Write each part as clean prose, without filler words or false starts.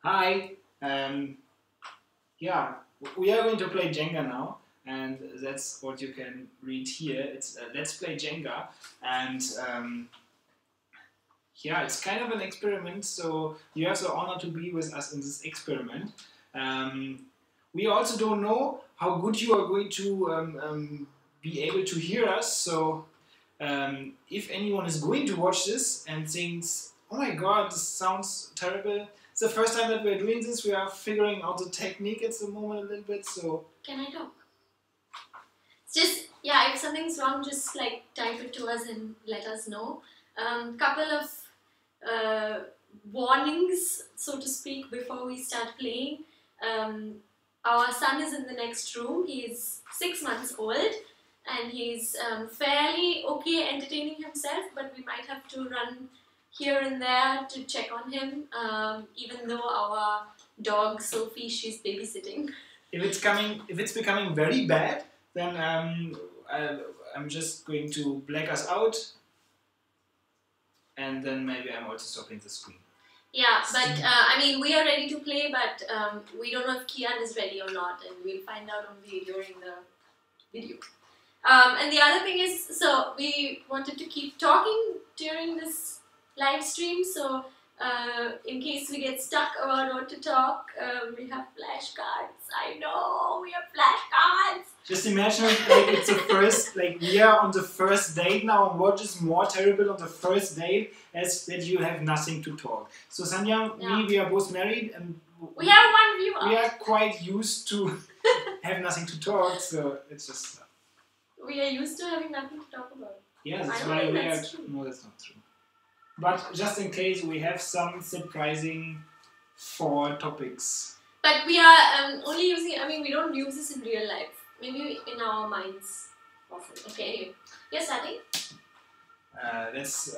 Hi. Yeah, we are going to play Jenga now, and that's what you can read here. It's Let's Play Jenga, and yeah, it's kind of an experiment. So you have the honor to be with us in this experiment. We also don't know how good you are going to be able to hear us. So if anyone is going to watch this and thinks, "Oh my God, this sounds terrible," it's the first time that we're doing this. We are figuring out the technique at the moment a little bit. So can I talk? Just yeah, if something's wrong, just like type it to us and let us know. Couple of warnings, so to speak, before we start playing. Our son is in the next room. He's 6 months old and he's fairly okay entertaining himself, but we might have to run here and there to check on him, even though our dog Sophie, she's babysitting. If it's becoming very bad, then I'm just going to black us out, and then maybe I'm also stopping the screen. Yeah, but I mean, we are ready to play, but we don't know if Kian is ready or not, and we'll find out only during the video. And the other thing is, so we wanted to keep talking during this live stream, so in case we get stuck about what to talk, we have flashcards. I know, we have flashcards. Just imagine like it's the first, like we are on the first date now, and what is more terrible on the first date is that you have nothing to talk. So Sanja, we are both married and we have one viewer. We are quite used to have nothing to talk, so it's just... We are used to having nothing to talk about. Yeah, that's why we are... No, that's not true. But just in case, we have some surprising 4 topics. But we are only using, I mean, we don't use this in real life. Maybe in our minds often. Okay, anyway. You're starting? Let's...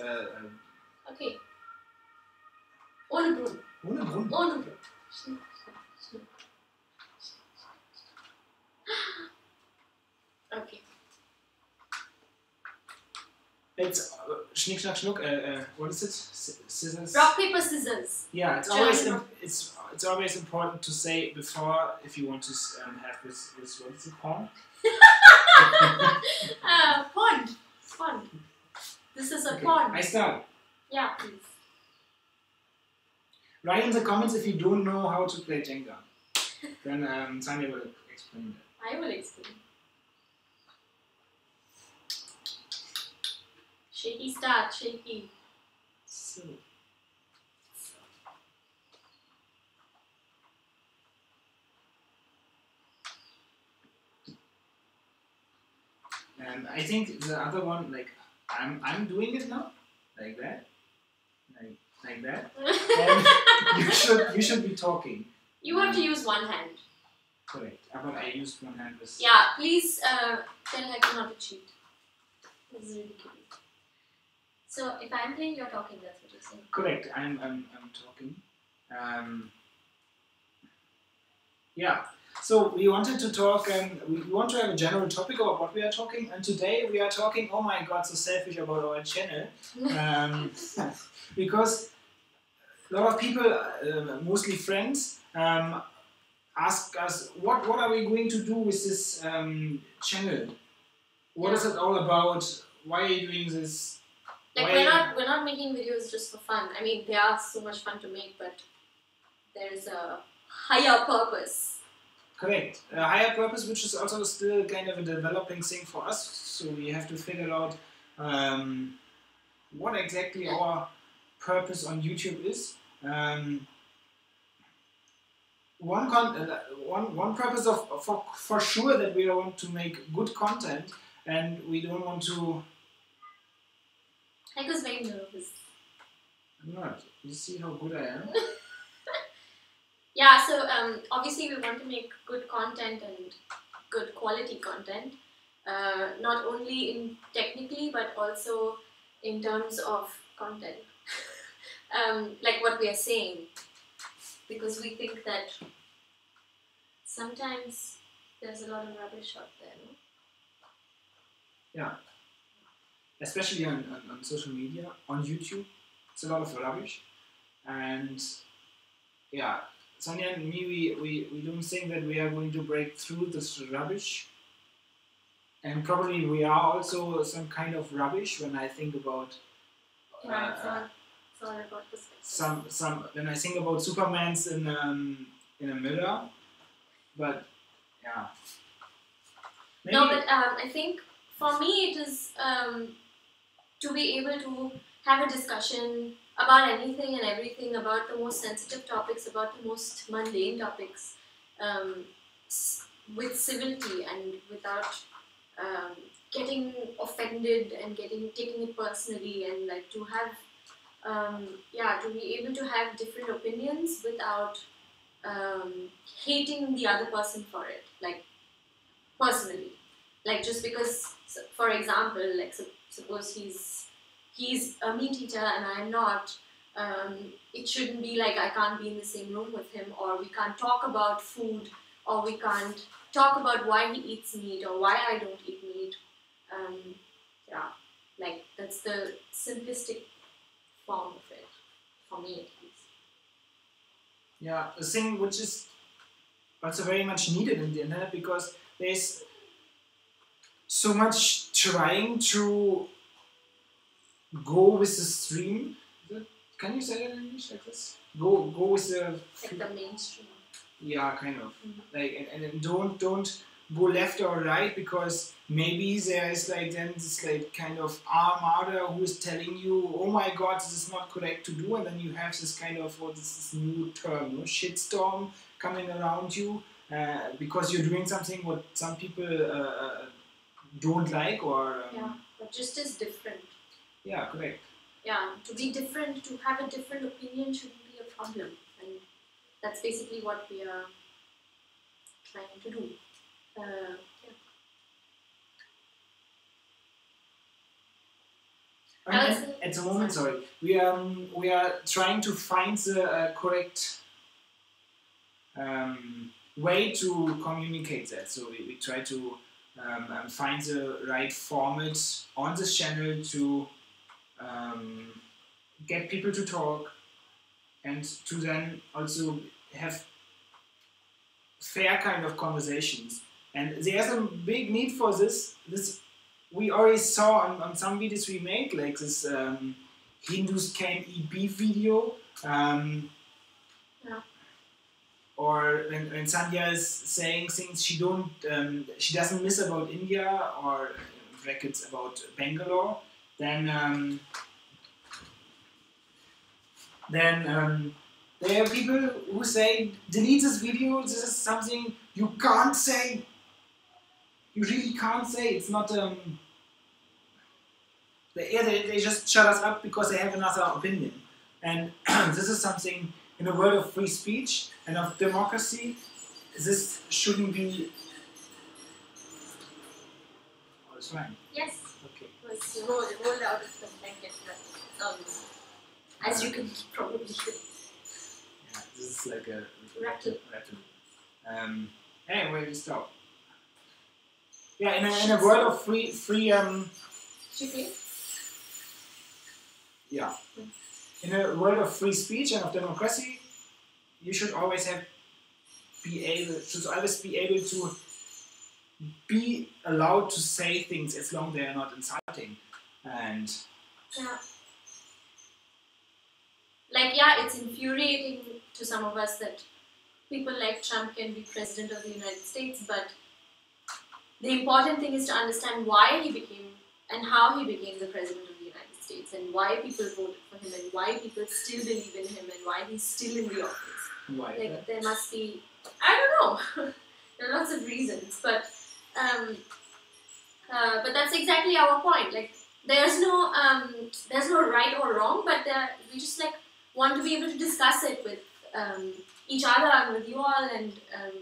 Okay. Ohne Brunnen. Ohne Brunnen? Ohne Brunnen. Okay. It's Schnick, Schnack, Schnuck. What is it? Scissors? Rock, paper, scissors. Yeah, it's always important to say before if you want to have this what is it, pond? Pond. Pond. This is a pond. I start. Yeah, please. Write in the comments if you don't know how to play Jenga. Then Sanja will explain that. I will explain. Shaky start, shaky. So. And I think the other one, like I'm doing it now, like that, like that. And you should be talking. You have to use one hand. Correct. But I used one hand with. Yeah, please tell Hector not to cheat. This is ridiculous. So if I'm playing, you're talking. That's what you're saying. Correct. I'm talking. Yeah. So we wanted to talk, we want to have a general topic about what we are talking, and today we are talking, oh my God, so selfish about our channel, because a lot of people, mostly friends, ask us, what are we going to do with this channel? What is it all about? Why are you doing this? Like we're not making videos just for fun. I mean, they are so much fun to make, but there's a higher purpose. Correct. A higher purpose, which is also still kind of a developing thing for us. So we have to figure out what exactly our purpose on YouTube is. One purpose for sure that we want to make good content, and we don't want to. I was very nervous. I'm not. You see how good I am. Yeah, so obviously we want to make good content and good quality content, not only in technically but also in terms of content, like what we are saying, because we think that sometimes there's a lot of rubbish out there, no? Yeah. especially on social media, on YouTube. It's a lot of rubbish. And yeah, Sonia and me, we don't think that we are going to break through this rubbish. And probably we are also some kind of rubbish when I think about it's all about perspective. some when I think about Supermans in a mirror. But yeah. Maybe. No, but I think for me it is to be able to have a discussion about anything and everything, about the most sensitive topics, about the most mundane topics, with civility and without getting offended and taking it personally, and like to have to be able to have different opinions without hating the other person for it, like personally, like just because, for example, like suppose he's a meat eater and I'm not. It shouldn't be like I can't be in the same room with him, or we can't talk about food, or we can't talk about why he eats meat or why I don't eat meat. Like that's the simplistic form of it, for me at least. Yeah, a thing which is also very much needed in the internet, because there's so much trying to go with the stream. Can you say that in English like this? Go with the like the mainstream. Yeah, kind of. Like and don't go left or right, because maybe there is like then this like kind of armada who is telling you, oh my god, this is not correct to do, and then you have this kind of this new term, shitstorm coming around you because you're doing something what some people don't like, or but just as different. Yeah, correct. Yeah, to be different, to have a different opinion shouldn't be a problem, and that's basically what we are trying to do. At the moment, sorry, we are trying to find the correct way to communicate that. So we try to find the right format on this channel to get people to talk, and to then also have fair kind of conversations. And there's a big need for this. We already saw on some videos we made, like this Hindus can eat beef video. Or when Sandhya is saying things she doesn't miss about India, or brackets about Bangalore, then there are people who say, delete this video, this is something you can't say. You really can't say. It's not they just shut us up because they have another opinion. And this is something, in a world of free speech and of democracy, this shouldn't be. Oh, it's fine. Yes. Okay. It was rolled out of the blanket, as you can probably hear. Yeah, this is like a rattle. Anyway, we stop. Yeah, in a world of free Yeah. In a world of free speech and of democracy, you should always be able to be allowed to say things as long as they are not insulting. And it's infuriating to some of us that people like Trump can be president of the United States, but the important thing is to understand why he became and how he became the president of the United States, and why people voted for him, and why people still believe in him, and why he's still in the office. Why? There must be, I don't know. There are lots of reasons, but that's exactly our point. Like there's no right or wrong, but we just want to be able to discuss it with each other and with you all, and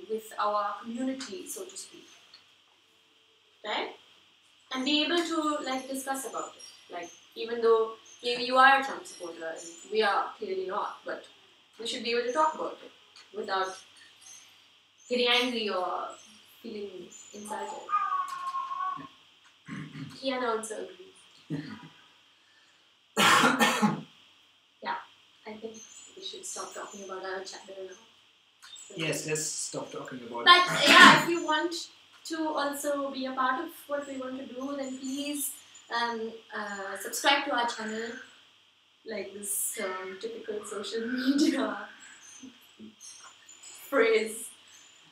with our community, so to speak. Right? And be able to discuss about it. Even though maybe you are a Trump supporter and we are clearly not, but we should be able to talk about it without getting angry or feeling insulted. Kian also agrees. Yeah, I think we should stop talking about our channel now. Yes, let's stop talking about. But yeah, if you want to also be a part of what we want to do, then please subscribe to our channel. Like this typical social media phrase.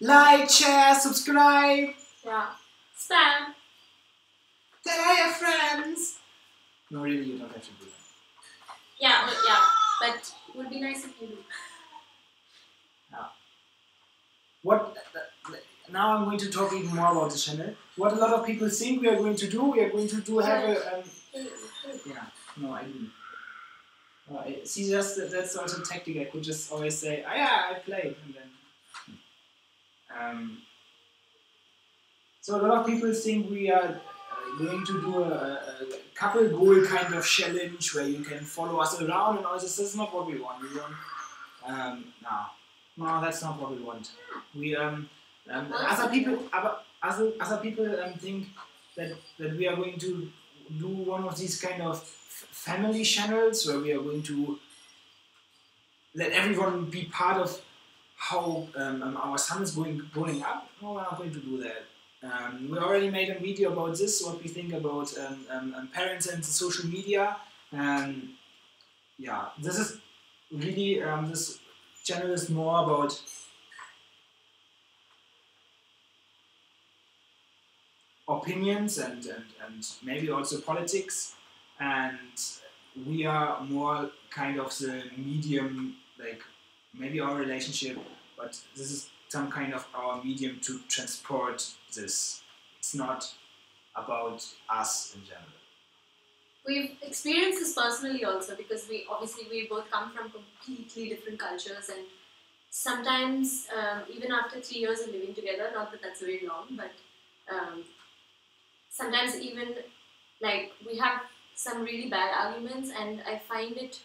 Like, share, subscribe. Yeah. Spam. Tell your friends. No, really, you don't have to do that. Yeah, but it would be nice if you do. Yeah. What? Now I'm going to talk even more about the channel. What a lot of people think we are going to do. We are going to have a. Yeah. No, I didn't. See, that's also a tactic. I could just always say, "Ah, yeah, I played," and then. So a lot of people think we are going to do a couple goal kind of challenge where you can follow us around and all this. That's not what we want. We want no, that's not what we want. We other people think that we are going to do one of these kind of family channels where we are going to let everyone be part of how our son is growing up. No, we're not going to do that. We already made a video about this, what we think about parents and social media. Yeah, this is really, this channel is more about opinions and maybe also politics. And we are more kind of the medium, like maybe our relationship, but this is some kind of our medium to transport this. It's not about us in general. We've experienced this personally also because we both come from completely different cultures, and sometimes even after 3 years of living together, not that that's very long, but sometimes even like we have some really bad arguments, and I find it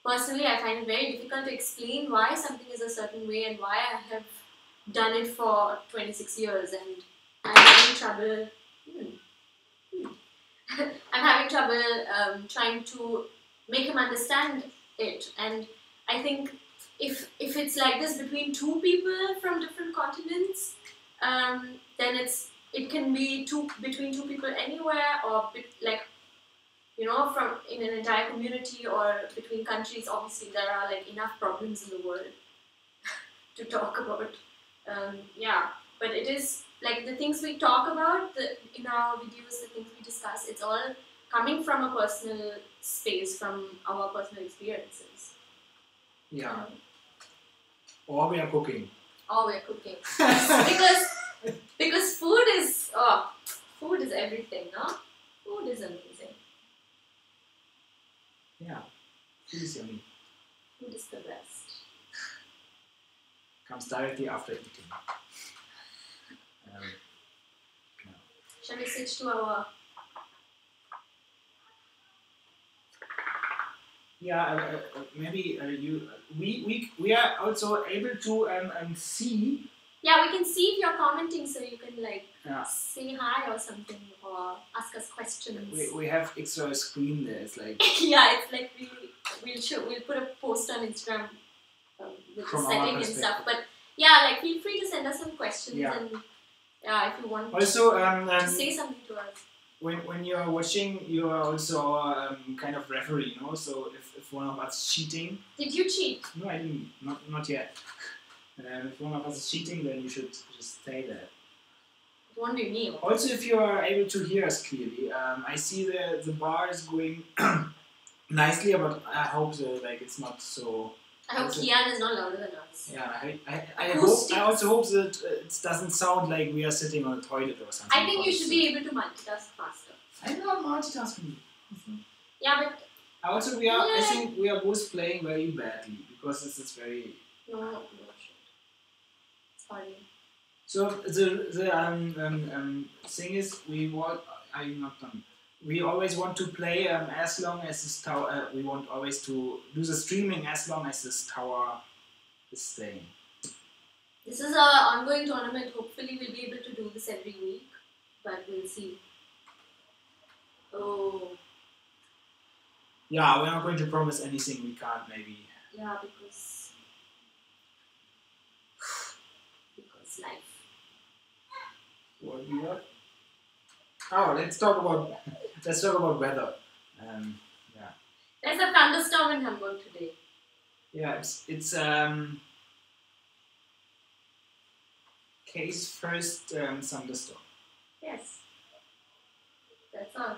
very difficult to explain why something is a certain way and why I have done it for 26 years, and I'm having trouble. I'm having trouble trying to make him understand it, and I think if it's like this between two people from different continents, then it can be between two people anywhere, or from in an entire community or between countries. Obviously, there are like enough problems in the world to talk about. But it is like the things we talk about in our videos, the things we discuss. It's all coming from a personal space, from our personal experiences. Yeah. Or we are cooking. because food is everything, no? Food is amazing. Yeah, food is yummy. Food is the best. Comes directly after eating. Shall we switch to our? Yeah, maybe we are also able to see. Yeah, we can see if you're commenting, so you can say hi or something, or ask us questions. We have extra screen there. It's like yeah, it's like we'll put a post on Instagram with the setting and stuff. But yeah, like feel free to send us some questions and if you want also to say something to us. When you are watching, you are also our kind of referee, you know. So if one of us is cheating. Did you cheat? No, I didn't. Not yet. If one of us is cheating, then you should just say that. It won't be me. Also, if you are able to hear us clearly, I see the bar is going nicely, but I hope it's not so. I hope Kian is not louder than us. Yeah, I also hope that it doesn't sound like we are sitting on a toilet or something. I think you should be able to multitask faster. I'm not multitasking. Yeah, but. Also, I think we are both playing very badly because this is very. No. Sorry. So the thing is, I'm not done. We always want to play as long as this tower. We want always to do the streaming as long as this tower is staying. This is an ongoing tournament. Hopefully, we'll be able to do this every week, but we'll see. Oh. Yeah, we're not going to promise anything we can't maybe. Yeah, because life. What we got? Oh, let's talk about weather. Yeah. There's a thunderstorm in Hamburg today. Yeah, it's case first thunderstorm. Yes. That's all.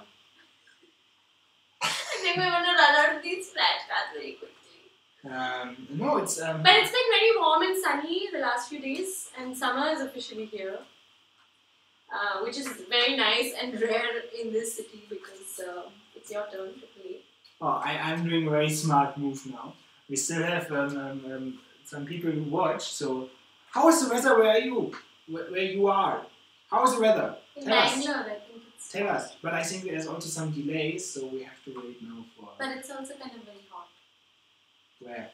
I think we want to run out of these flashcards very quickly. No, it's But it's been very warm and sunny the last few days, and summer is officially here, which is very nice and rare in this city because it's your turn to play. Oh, I'm doing a very smart move now. We still have some people who watch. So, how is the weather where you are? How is the weather? In Bangalore, I think it's. Tell us. But I think there's also some delays, so we have to wait now for. But it's also kind of very hot. Where?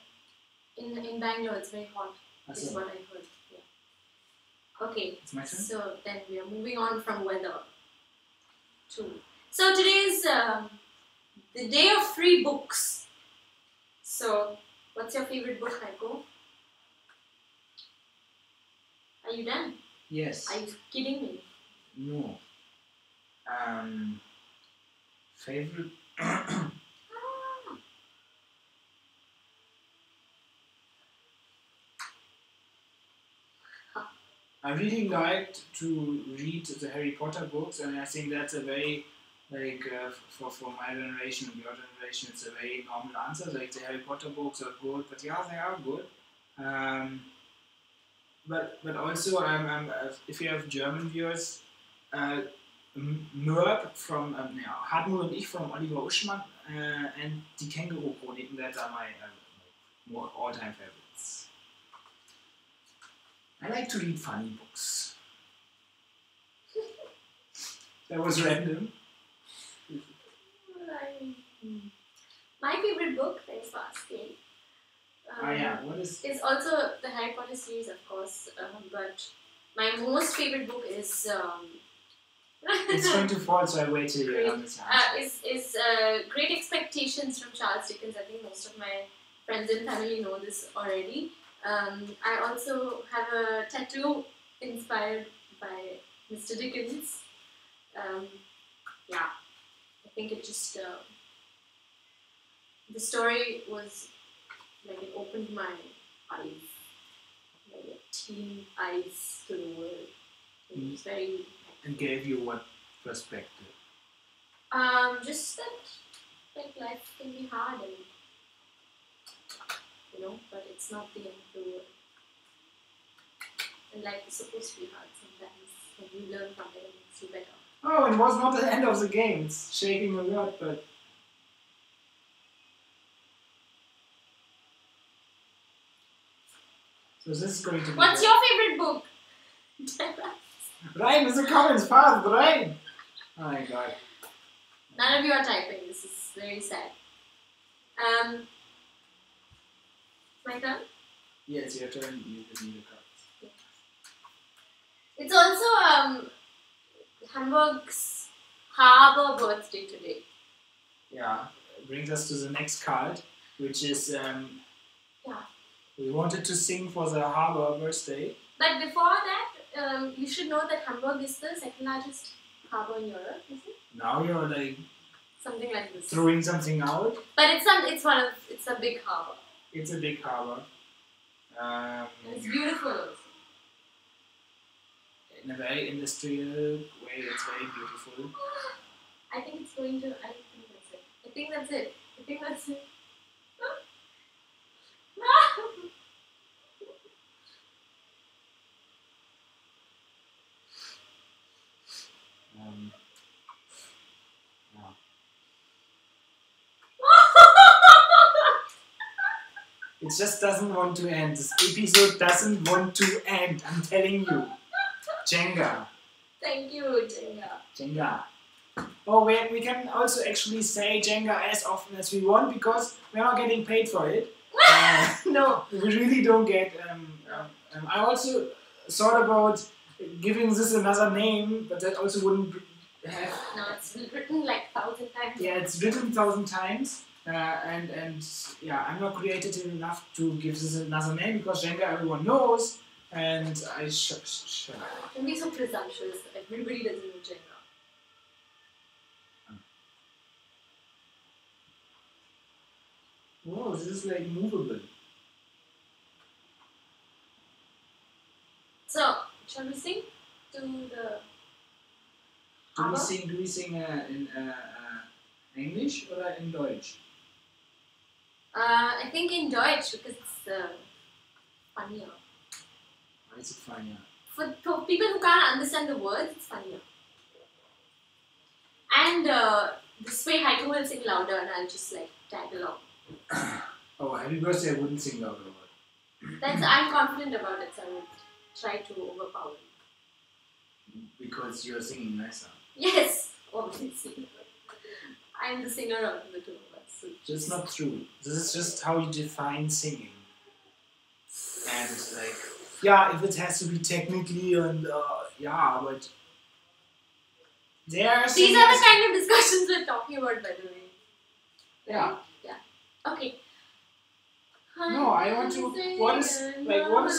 In Bangalore, it's very hot. Is what I heard. Yeah. Okay. It's my turn. So then we are moving on from weather to. So today is the day of free books. So, what's your favorite book, Heiko? Are you done? Yes. Are you kidding me? No. Favorite. I really liked to read the Harry Potter books, and I think that's a very, for my generation and your generation, it's a very normal answer. Like, the Harry Potter books are good, but yeah, they are good. But also, if you have German viewers, Mörb from Hartmut und ich from Oliver Uschmann, and die Känguru-Chroniken, that are my more all-time favorites. I like to read funny books. That was random. My favorite book, thanks for asking. What is? Is also the Harry Potter series, of course. But my most favorite book is. It's going to fall, so I wait till you understand. Is Great Expectations from Charles Dickens. I think most of my friends and family know this already. I also have a tattoo inspired by Mr. Dickens. Yeah, I think it just the story was like it opened my eyes, like teen eyes to the world. It was very. And gave you what perspective? Just that like life can be hard and but it's not the end of the world. And life is supposed to be hard sometimes, and you learn from it and it makes you better. Oh, it was not the end of the game. It's shaking a lot, but. So this is going to be. What's your favorite book? Ryan, in the comments, fast, Ryan! Oh my god. None of you are typing, this is very sad. My turn? Yes, your turn. You can read the cards. Yeah. It's also Hamburg's Harbour birthday today. Yeah, it brings us to the next card, which is we wanted to sing for the Harbour birthday. But before that, you should know that Hamburg is the second largest harbour in Europe, is it? Now you're like something like this. Throwing something out. But it's a big harbour. It's a big harbour. And it's beautiful. In a very industrial way, it's very beautiful. I think it's going to. I think that's it. It just doesn't want to end. This episode doesn't want to end. I'm telling you. Jenga. Thank you, Jenga. Jenga. Oh, we can also actually say Jenga as often as we want because we're not getting paid for it. No. We really don't get. I also thought about giving this another name, but that also wouldn't have. No, it's written like 1,000 times. Yeah, it's written 1,000 times. and yeah, I'm not creative enough to give this another name because Jenga everyone knows, and I Don't be so presumptuous. Everybody doesn't know Jenga. Wow, this is like movable. So, shall we sing to the harbor? Do we sing in English or in Deutsch? I think in Deutsch because it's funnier. Why is it funnier? For people who can't understand the words, it's funnier. And this way Haiku will sing louder and I'll just like tag along. Oh, happy birthday! I wouldn't sing louder. I'm confident about it, so I would try to overpower it. Because you're singing nicer. Yes, obviously. I'm the singer of the two of us. So That's not true. This is just how you define singing. And like, yeah, if it has to be technically and yeah, but these are the kind of discussions we're talking about, by the way. Yeah. Yeah. Okay. No, I want to. What is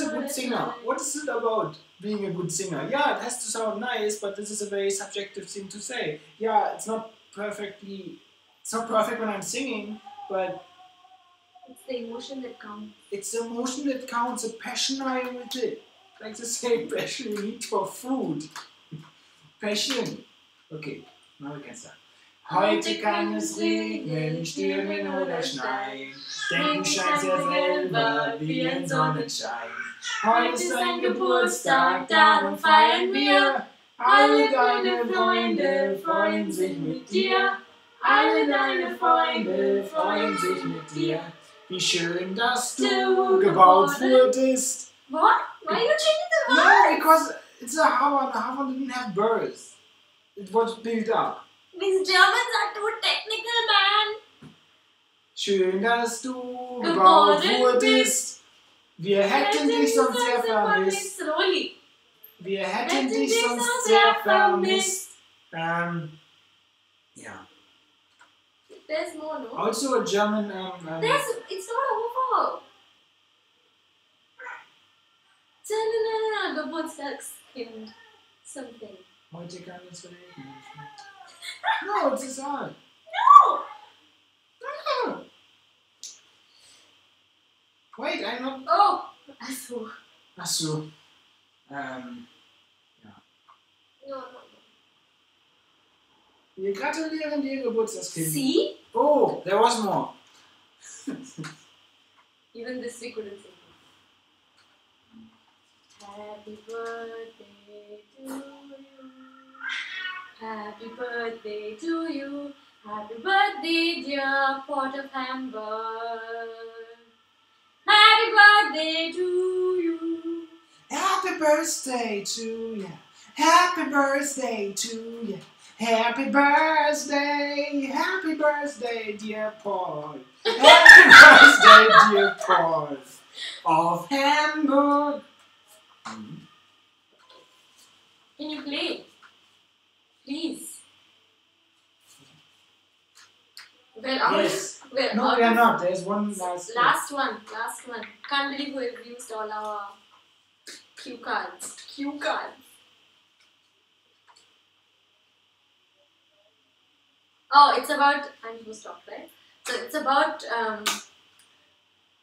a good singer? What is it about being a good singer? Yeah, it has to sound nice, but this is a very subjective thing to say. Yeah, it's not perfect when I'm singing, but it's the emotion that counts. It's the emotion that counts, the passion I am with it. Like the same passion you need for food. Passion. Okay, now we can start. Heute kann es regnen, stürmen oder schneien, denn du scheinst ja selber wie ein Sonnenschein. Heute ist dein Geburtstag, darum feiern wir. Alle deine Freunde freuen sich mit dir. Alle deine Freunde freuen sich mit dir. Wie schön, dass du gebaut wurdest. What? Why are you changing the words? No, because it's a harbor. The harbor didn't have birds. It was built up. These Germans are too technical, man. Schön, dass du gebaut wurdest. Wir hätten dich sonst sehr vermisst. Slowly. Wir hätten dich sonst sehr vermisst. Yeah. There's more, no? Also a German. It's not over. The Geburtstagskind. Something. Heute kann es regnen. No, it's a song. No! No. Wait, I'm not. Oh! Achso. Achso. Ja. No. Wir gratulieren dir, Geburtstagskind. See? Oh, there was more. Even this we couldn't sing. Happy birthday to you. Happy birthday to you. Happy birthday, dear Port of Hamburg. Happy birthday to you. Happy birthday to you. Happy birthday to you. Happy birthday, dear Paul. Happy birthday, dear Paul of Hamburg. Can you play? Please. Yes. We are not. There's one last one. Can't believe we've used all our cue cards. Oh, it's about. I'm supposed to talk, right? So it's about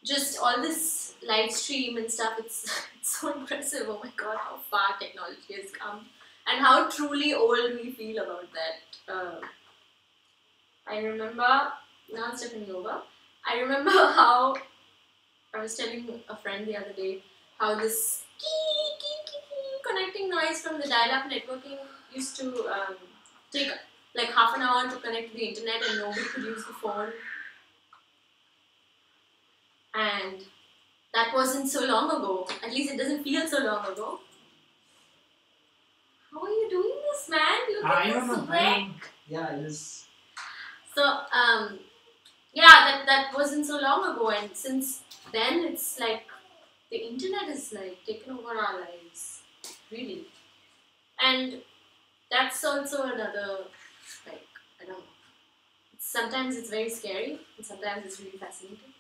just all this live stream and stuff. It's so impressive. Oh my god, how far technology has come, and how truly old we feel about that. I remember, now it's definitely over. I remember how I was telling a friend the other day how this connecting noise from the dial-up networking used to take like half an hour to connect to the internet and nobody could use the phone. And that wasn't so long ago. At least it doesn't feel so long ago. How are you doing this, man? Look at this break. Yeah, it is. So, yeah, that wasn't so long ago, and since then it's like the internet is like taken over our lives, really. And that's also another, like, I don't know, it's sometimes it's very scary, and sometimes it's really fascinating.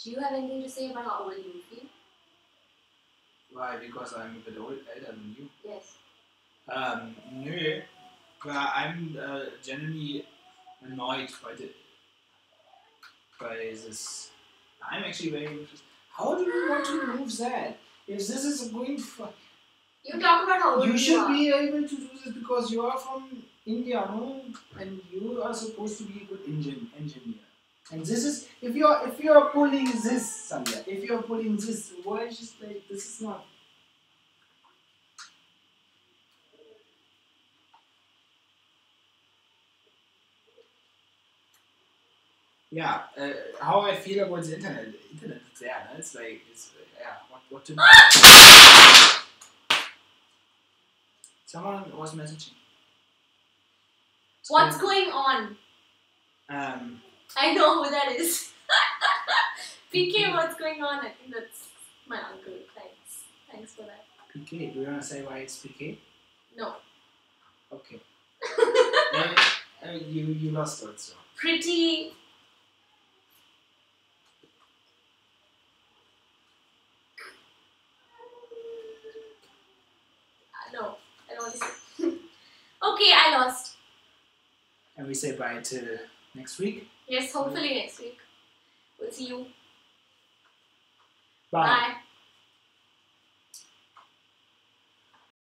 Do you have anything to say about how old you feel? Why? Because I'm a bit older than you. Yes. Nö. I'm generally annoyed by this. I'm actually very interested. How do you want to remove that? If this is going for... You talk about how old You should are. be able to do this because you are from India, no? And you are supposed to be a good engineer. And this is, if you're pulling this, Sandhya, if you're pulling this, why just like, this is not... Yeah, how I feel about the internet. The internet is there, no? It's like, yeah, what to do? Someone was messaging. What's going on? I know who that is. PK, what's going on? I think that's my uncle. Thanks for that. PK, do you want to say why it's PK? No. Okay. You lost also. Pretty. No, I don't want to say. Okay, I lost. And we say bye till next week. Yes, hopefully next week. We'll see you. Bye. Bye.